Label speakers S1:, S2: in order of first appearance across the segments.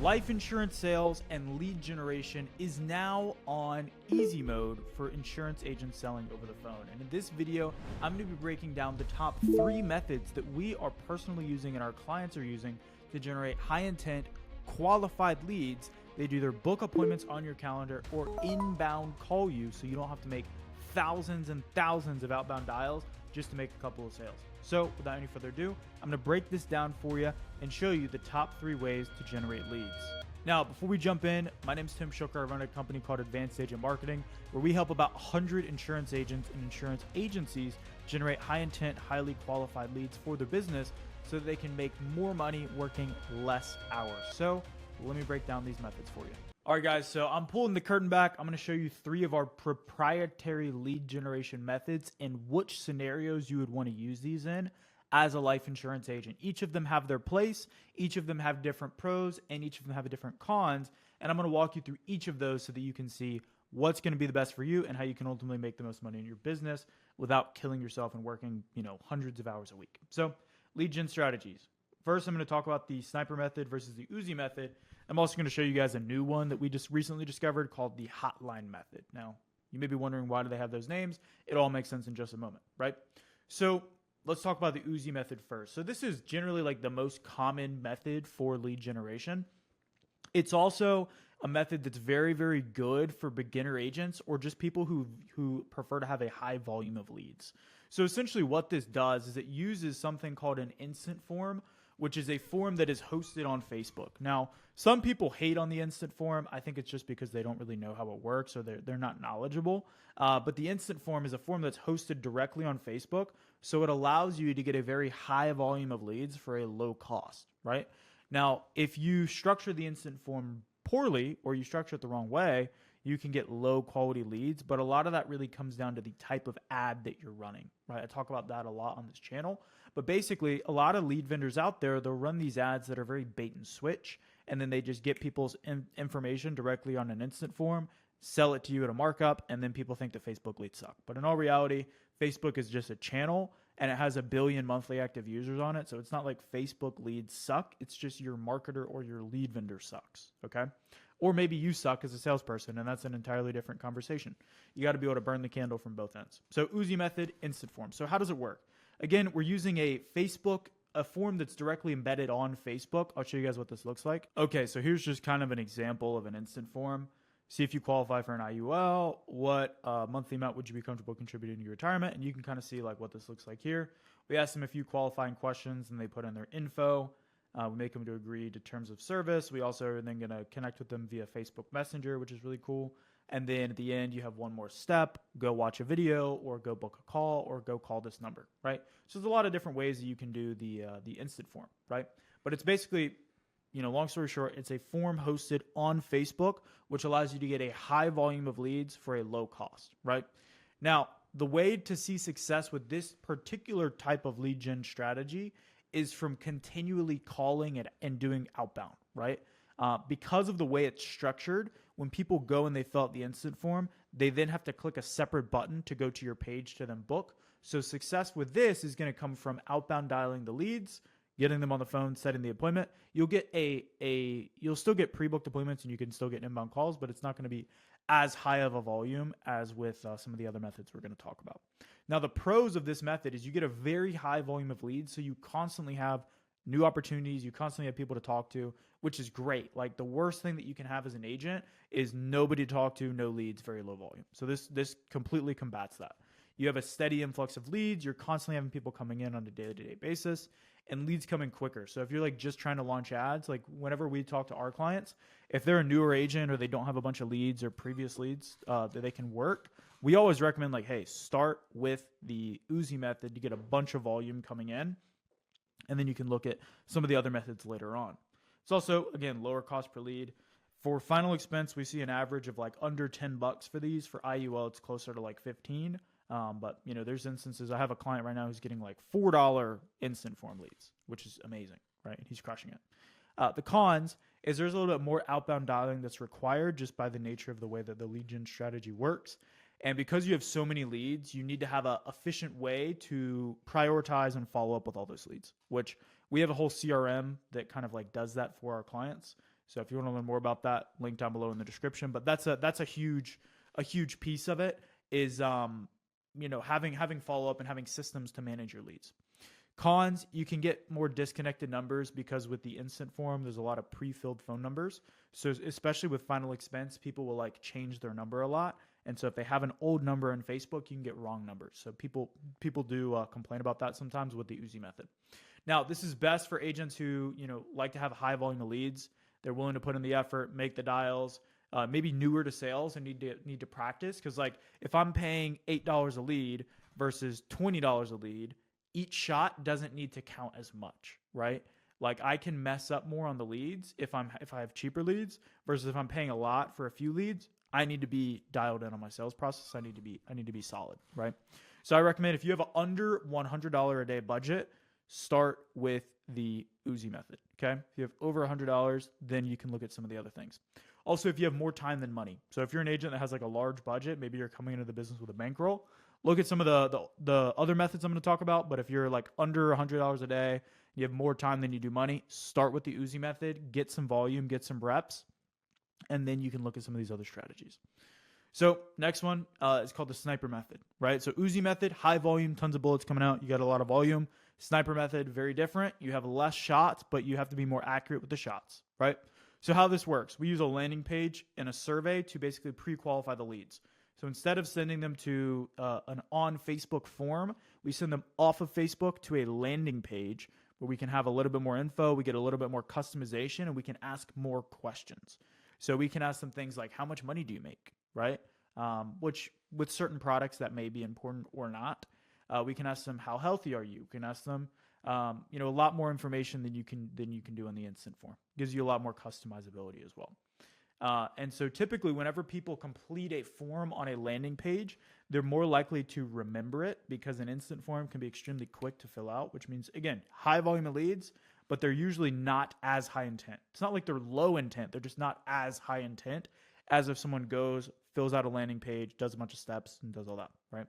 S1: Life insurance sales and lead generation is now on easy mode for insurance agents selling over the phone. And in this video, I'm going to be breaking down the top 3 methods that we are personally using and our clients are using to generate high intent, qualified leads. They'd either book appointments on your calendar or inbound call you so you don't have to make thousands and thousands of outbound dials just to make a couple of sales. So without any further ado, I'm going to break this down for you and show you the top 3 ways to generate leads. Now, before we jump in, my name is Tim Shooker. I run a company called Advanced Agent Marketing, where we help about 100 insurance agents and insurance agencies generate high intent, highly qualified leads for their business so that they can make more money working less hours. So let me break down these methods for you. All right, guys, so I'm pulling the curtain back. I'm going to show you 3 of our proprietary lead generation methods and which scenarios you would want to use these in as a life insurance agent. Each of them have their place, each of them have different pros, and each of them have different cons. And I'm going to walk you through each of those so that you can see what's going to be the best for you and how you can ultimately make the most money in your business without killing yourself and working, hundreds of hours a week. So, lead gen strategies. First, I'm going to talk about the sniper method versus the Uzi method. I'm also going to show you guys a new one that we just recently discovered called the hotline method. Now, you may be wondering, why do they have those names? It all makes sense in just a moment, right? So let's talk about the Uzi method first. So this is generally like the most common method for lead generation. It's also a method that's very, very good for beginner agents or just people who prefer to have a high volume of leads. So essentially what this does is it uses something called an instant form, which is a form that is hosted on Facebook. Now, some people hate on the instant form. I think it's just because they don't really know how it works or they're not knowledgeable. But the instant form is a form that's hosted directly on Facebook. So it allows you to get a very high volume of leads for a low cost, right? Now, if you structure the instant form poorly or you structure it the wrong way, you can get low quality leads, but a lot of that really comes down to the type of ad that you're running, right? I talk about that a lot on this channel, but basically a lot of lead vendors out there, they'll run these ads that are very bait and switch, and then they just get people's information directly on an instant form, sell it to you at a markup, and then people think that Facebook leads suck. But in all reality, Facebook is just a channel and it has 1 billion monthly active users on it. So it's not like Facebook leads suck. It's just your marketer or your lead vendor sucks, okay? Or maybe you suck as a salesperson, and that's an entirely different conversation. You got to be able to burn the candle from both ends. So Uzi method, instant form. So how does it work? Again, we're using a form that's directly embedded on Facebook. I'll show you guys what this looks like. Okay, so here's just kind of an example of an instant form. See if you qualify for an IUL. What monthly amount would you be comfortable contributing to your retirement? And you can kind of see like what this looks like here. We ask them a few qualifying questions, and they put in their info. We make them to agree to terms of service. We also are then going to connect with them via Facebook Messenger, which is really cool. And then at the end, you have one more step. Go watch a video or go book a call or go call this number, right? So there's a lot of different ways that you can do the instant form, right? But it's basically, long story short, it's a form hosted on Facebook, which allows you to get a high volume of leads for a low cost, right? Now, the way to see success with this particular type of lead gen strategy is from continually calling it and doing outbound, right? Because of the way it's structured, when people go and they fill out the instant form, they then have to click a separate button to go to your page to then book. So success with this is going to come from outbound dialing the leads, getting them on the phone, setting the appointment. You'll get you'll still get pre-booked appointments and you can still get inbound calls, but it's not going to be as high of a volume as with some of the other methods we're going to talk about. Now, the pros of this method is you get a very high volume of leads, so you constantly have new opportunities, you constantly have people to talk to, which is great. Like the worst thing that you can have as an agent is nobody to talk to, no leads, very low volume. So this completely combats that. You have a steady influx of leads, you're constantly having people coming in on a day-to-day basis, and leads coming quicker. So if you're like just trying to launch ads, like whenever we talk to our clients, if they're a newer agent or they don't have a bunch of leads or previous leads that they can work, we always recommend like, hey, start with the Uzi method to get a bunch of volume coming in. And then you can look at some of the other methods later on. It's also, again, lower cost per lead. For final expense, we see an average of like under $10 for these. For IUL, it's closer to like 15. But there's instances. I have a client right now who's getting like $4 instant form leads, which is amazing, right? He's crushing it. The cons is there's a little bit more outbound dialing that's required just by the nature of the way that the lead gen strategy works. And because you have so many leads, you need to have an efficient way to prioritize and follow up with all those leads, which we have a whole CRM that kind of like does that for our clients. So if you want to learn more about that, link down below in the description. But that's a huge piece of it is having follow up and having systems to manage your leads. Cons, you can get more disconnected numbers because with the instant form, there's a lot of pre-filled phone numbers. So especially with final expense, people will like change their number a lot. And so if they have an old number in Facebook, you can get wrong numbers. So people do complain about that sometimes with the Uzi method. Now, this is best for agents who, like to have a high volume of leads. They're willing to put in the effort, make the dials, maybe newer to sales and need to practice. Because like if I'm paying $8 a lead versus $20 a lead, each shot doesn't need to count as much, right? Like I can mess up more on the leads if I have cheaper leads versus if I'm paying a lot for a few leads. I need to be dialed in on my sales process. I need to be solid, right? So I recommend if you have an under $100 a day budget, start with the Uzi method. Okay, if you have over $100, then you can look at some of the other things. Also, if you have more time than money. So if you're an agent that has like a large budget, maybe you're coming into the business with a bankroll, look at some of the other methods I'm going to talk about. But if you're like under $100 a day, you have more time than you do money, start with the Uzi method, get some volume, get some reps, and then you can look at some of these other strategies. So next one is called the sniper method, right? So Uzi method, high volume, tons of bullets coming out. You got a lot of volume. Sniper method, very different. You have less shots, but you have to be more accurate with the shots, right? So how this works, we use a landing page and a survey to basically pre-qualify the leads. So instead of sending them to an on Facebook form, we send them off of Facebook to a landing page where we can have a little bit more info, we get a little bit more customization, and we can ask more questions. So we can ask them things like, how much money do you make, right? Which with certain products that may be important or not. We can ask them, how healthy are you? We can ask them, a lot more information than you can do on the instant form. Gives you a lot more customizability as well. And so typically whenever people complete a form on a landing page, they're more likely to remember it because an instant form can be extremely quick to fill out, which means, again, high volume of leads, but they're usually not as high intent. It's not like they're low intent. They're just not as high intent as if someone goes, fills out a landing page, does a bunch of steps, and does all that, right?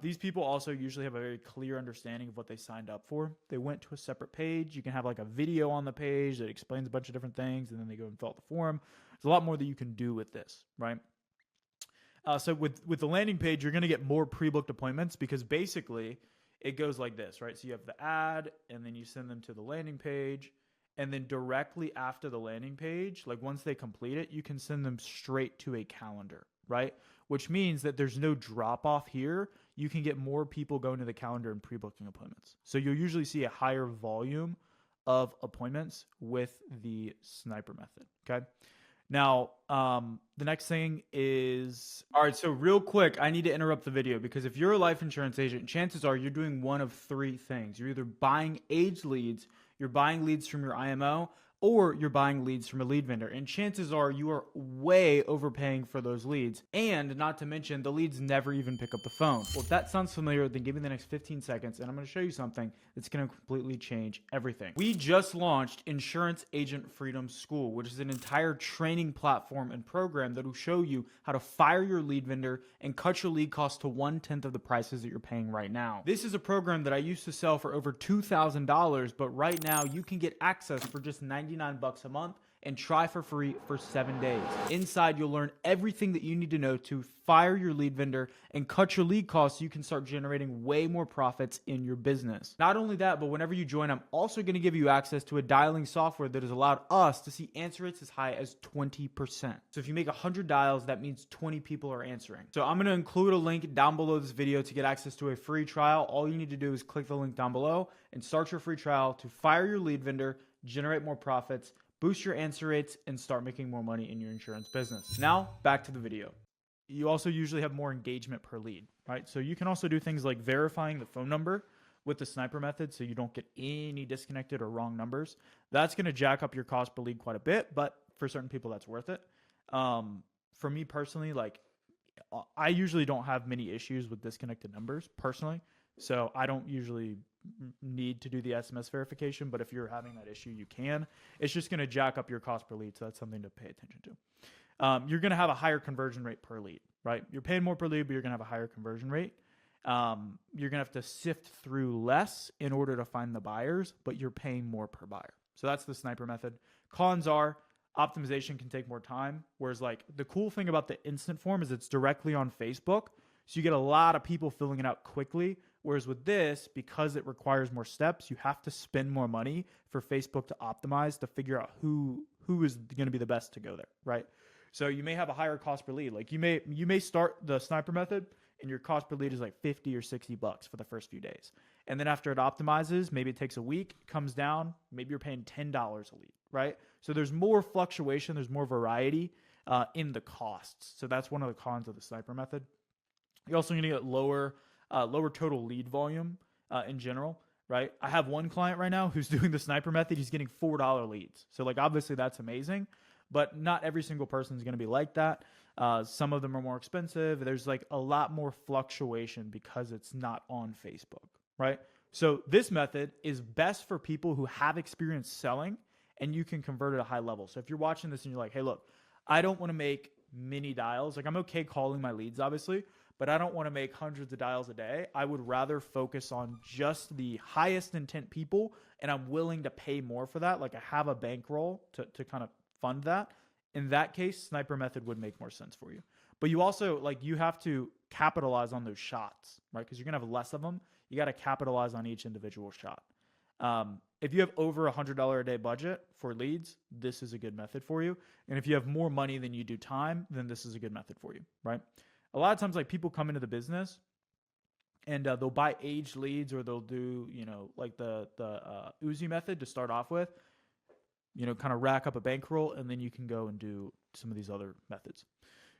S1: These people also usually have a very clear understanding of what they signed up for. They went to a separate page. You can have like a video on the page that explains a bunch of different things, and then they go and fill out the form. There's a lot more that you can do with this, right? So with the landing page, you're going to get more pre-booked appointments because basically it goes like this, right? So you have the ad, and then you send them to the landing page, and then directly after the landing page, like once they complete it, you can send them straight to a calendar, right? Which means that there's no drop off here. You can get more people going to the calendar and pre-booking appointments. So you'll usually see a higher volume of appointments with the sniper method, okay? Now, the next thing is, all right, so real quick, I need to interrupt the video because if you're a life insurance agent, chances are you're doing one of three things. You're either buying aged leads, you're buying leads from your IMO, or you're buying leads from a lead vendor. And chances are you are way overpaying for those leads. And not to mention, the leads never even pick up the phone. Well, if that sounds familiar, then give me the next 15 seconds and I'm gonna show you something that's gonna completely change everything. We just launched Insurance Agent Freedom School, which is an entire training platform and program that will show you how to fire your lead vendor and cut your lead costs to 1/10 of the prices that you're paying right now. This is a program that I used to sell for over $2,000, but right now you can get access for just $99 a month and try for free for 7 days. Inside, you'll learn everything that you need to know to fire your lead vendor and cut your lead costs so you can start generating way more profits in your business. Not only that, but whenever you join, I'm also going to give you access to a dialing software that has allowed us to see answer rates as high as 20%. So if you make 100 dials, that means 20 people are answering. So I'm going to include a link down below this video to get access to a free trial. All you need to do is click the link down below and start your free trial to fire your lead vendor, generate more profits, boost your answer rates, and start making more money in your insurance business. Now, back to the video. You also usually have more engagement per lead, right? So you can also do things like verifying the phone number with the sniper method so you don't get any disconnected or wrong numbers. That's going to jack up your cost per lead quite a bit, but for certain people, that's worth it. For me personally, like I usually don't have many issues with disconnected numbers personally. So I don't usually need to do the SMS verification, but if you're having that issue, you can. It's just going to jack up your cost per lead, so that's something to pay attention to. You're going to have a higher conversion rate per lead, right? You're paying more per lead, but you're going to have a higher conversion rate. You're going to have to sift through less in order to find the buyers, but you're paying more per buyer. So that's the sniper method. Cons are Optimization can take more time. Whereas like the cool thing about the instant form is it's directly on Facebook. So you get a lot of people filling it out quickly. Whereas with this, because it requires more steps, you have to spend more money for Facebook to optimize to figure out who is going to be the best to go there, right? So you may have a higher cost per lead. Like you may start the sniper method and your cost per lead is like 50 or 60 bucks for the first few days. And then after it optimizes, maybe it takes a week, it comes down, maybe you're paying $10 a lead, right? So there's more fluctuation, there's more variety in the costs. So that's one of the cons of the sniper method. You're also going to get lower total lead volume in general, right? I have one client right now who's doing the sniper method. He's getting $4 leads. So like obviously that's amazing, but not every single person is going to be like that. Some of them are more expensive. There's like a lot more fluctuation because it's not on Facebook, right? So this method is best for people who have experience selling and you can convert at a high level. So if you're watching this and you're like, hey, look, I don't want to make many dials. Like I'm okay calling my leads, obviously, but I don't want to make hundreds of dials a day. I would rather focus on just the highest intent people, and I'm willing to pay more for that. Like I have a bankroll to kind of fund that. In that case, sniper method would make more sense for you. But you also you have to capitalize on those shots, right? Because you're going to have less of them. You got to capitalize on each individual shot. If you have over $100 a day budget for leads, this is a good method for you. And if you have more money than you do time, then this is a good method for you, right? A lot of times, like people come into the business and they'll buy aged leads, or they'll do, like the Uzi method to start off with, kind of rack up a bankroll, and then you can go and do some of these other methods.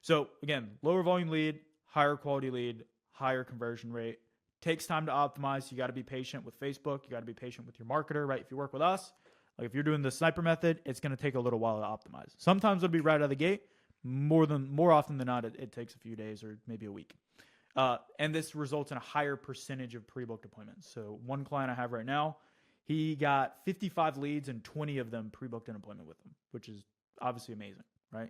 S1: So again, lower volume lead, higher quality lead, higher conversion rate. Takes time to optimize. You got to be patient with Facebook. You got to be patient with your marketer, right? If you work with us, like if you're doing the sniper method, it's going to take a little while to optimize. Sometimes it'll be right out of the gate. More often than not, it takes a few days or maybe a week. And this results in a higher percentage of pre-booked appointments. So one client I have right now, he got 55 leads and 20 of them pre-booked an appointment with him, which is obviously amazing, right?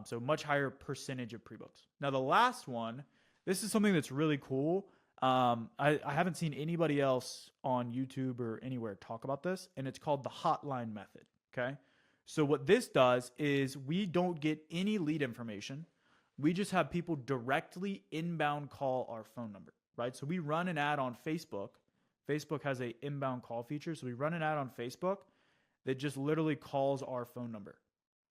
S1: So much higher percentage of pre-books. Now the last one, this is something that's really cool. I haven't seen anybody else on YouTube or anywhere talk about this, and it's called the hotline method, okay? So what this does is we don't get any lead information. We just have people directly inbound call our phone number, right? So we run an ad on Facebook. Facebook has a inbound call feature. So we run an ad on Facebook that just literally calls our phone number,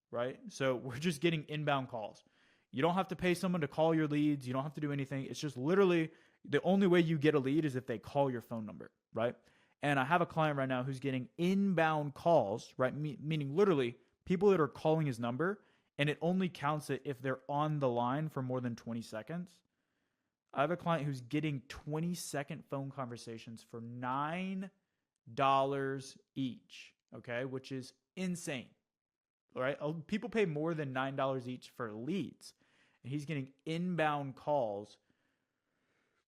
S1: right? So we're just getting inbound calls. You don't have to pay someone to call your leads. You don't have to do anything. It's just literally the only way you get a lead is if they call your phone number, right? And I have a client right now who's getting inbound calls, right? Meaning literally people that are calling his number, and it only counts it if they're on the line for more than 20 seconds. I have a client who's getting 20-second phone conversations for $9 each, okay? Which is insane, all right? People pay more than $9 each for leads, and he's getting inbound calls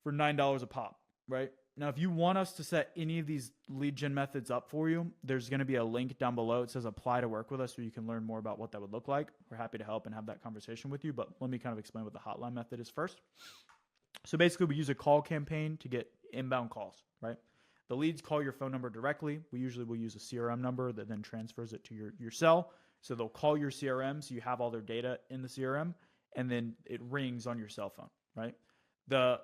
S1: for $9 a pop, right? Now, if you want us to set any of these lead gen methods up for you, there's going to be a link down below. It says apply to work with us, so you can learn more about what that would look like. We're happy to help and have that conversation with you, but let me kind of explain what the hotline method is first. So basically, we use a call campaign to get inbound calls, right? The leads call your phone number directly. We usually will use a CRM number that then transfers it to your cell. So they'll call your CRM, so you have all their data in the CRM, and then it rings on your cell phone, right? The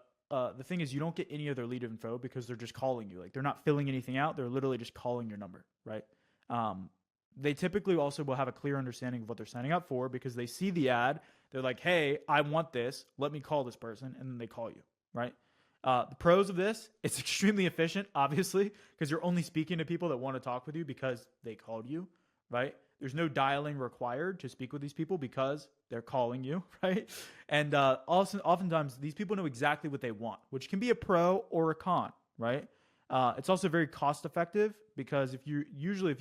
S1: thing is, you don't get any of their lead info because they're just calling you. Like they're not filling anything out. They're literally just calling your number, right? They typically also will have a clear understanding of what they're signing up for because they see the ad. They're like, hey, I want this. Let me call this person. And then they call you, right? The pros of this, it's extremely efficient, obviously, because you're only speaking to people that want to talk with you because they called you, right? There's no dialing required to speak with these people because they're calling you, right? And also, oftentimes, these people know exactly what they want, which can be a pro or a con, right? It's also very cost effective because if you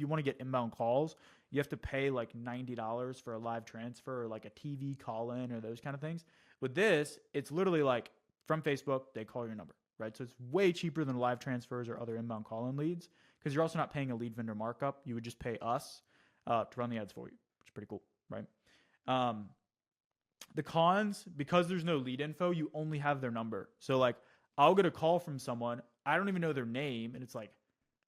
S1: want to get inbound calls, you have to pay like $90 for a live transfer or like a TV call in or those kind of things. With this, it's literally like from Facebook, they call your number, right? So it's way cheaper than live transfers or other inbound call in leads because you're also not paying a lead vendor markup. You would just pay us to run the ads for you, which is pretty cool, right? The cons, because there's no lead info, you only have their number. So like I'll get a call from someone, I don't even know their name, and it's like,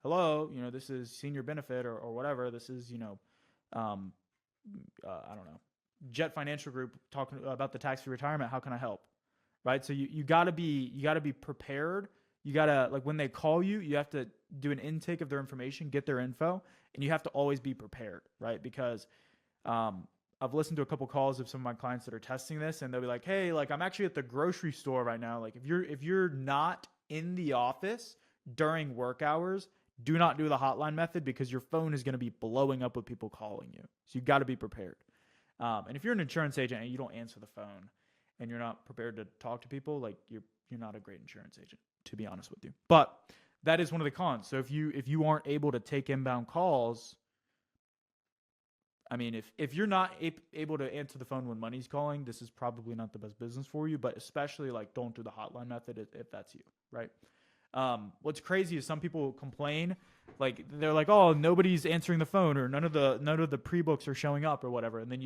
S1: hello, this is senior benefit or whatever. This is, I don't know, Jet Financial Group talking about the tax-free retirement. How can I help? Right. So you gotta be prepared. You gotta, like, when they call you, you have to do an intake of their information, get their info, and you have to always be prepared, right? Because I've listened to a couple calls of some of my clients that are testing this, and they'll be like, hey, like, I'm actually at the grocery store right now. Like, if you're not in the office during work hours, do not do the hotline method, because your phone is going to be blowing up with people calling you. So you got to be prepared. And if you're an insurance agent and you don't answer the phone and you're not prepared to talk to people, like, you're not a great insurance agent, to be honest with you. But that is one of the cons. So if you aren't able to take inbound calls, I mean, if you're not able to answer the phone when money's calling, this is probably not the best business for you. But especially, like, don't do the hotline method if that's you, right? What's crazy is some people complain, like, they're like, oh, nobody's answering the phone, or none of the pre-books are showing up or whatever. And then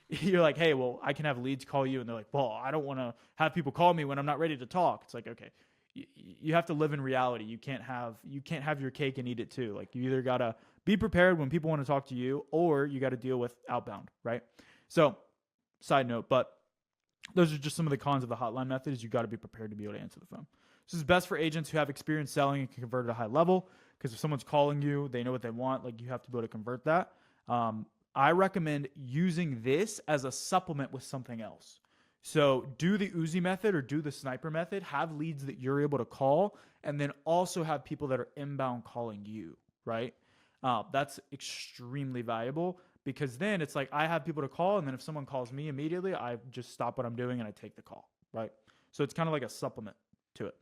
S1: you're like, hey, well, I can have leads call you. And they're like, well, I don't want to have people call me when I'm not ready to talk. It's like, okay, you have to live in reality. You can't have your cake and eat it too. Like, you either got to be prepared when people want to talk to you, or you got to deal with outbound, right? So, side note, but those are just some of the cons of the hotline method. Is you got to be prepared to be able to answer the phone. This is best for agents who have experience selling and can convert at a high level, because if someone's calling you, they know what they want. Like, you have to be able to convert that. I recommend using this as a supplement with something else. So do the Uzi method or do the sniper method. Have leads that you're able to call, and then also have people that are inbound calling you, right? That's extremely valuable, because then it's like, I have people to call, and then if someone calls me immediately, I just stop what I'm doing and I take the call, right? So it's kind of like a supplement to it.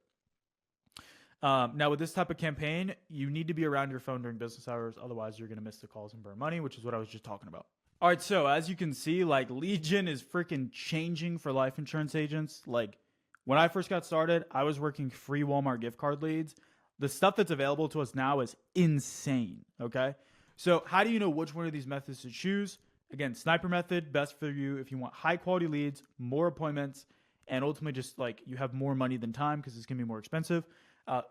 S1: Now, with this type of campaign, you need to be around your phone during business hours. Otherwise, you're going to miss the calls and burn money, which is what I was just talking about. All right. So as you can see, like, lead gen is freaking changing for life insurance agents. Like, when I first got started, I was working free Walmart gift card leads. The stuff that's available to us now is insane. Okay. So how do you know which one of these methods to choose? Again, sniper method, best for you if you want high quality leads, more appointments, and ultimately just, like, you have more money than time, because it's going to be more expensive.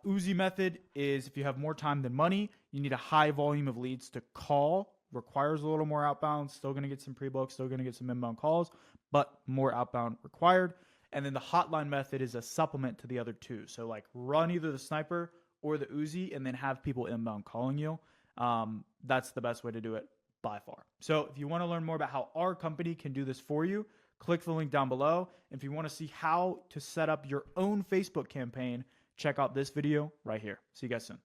S1: Uzi method is if you have more time than money, you need a high volume of leads to call, requires a little more outbound, still going to get some pre-books, still going to get some inbound calls, but more outbound required. And then the hotline method is a supplement to the other two. So, like, run either the sniper or the Uzi and then have people inbound calling you. That's the best way to do it by far. So if you want to learn more about how our company can do this for you, click the link down below. If you want to see how to set up your own Facebook campaign, check out this video right here. See you guys soon.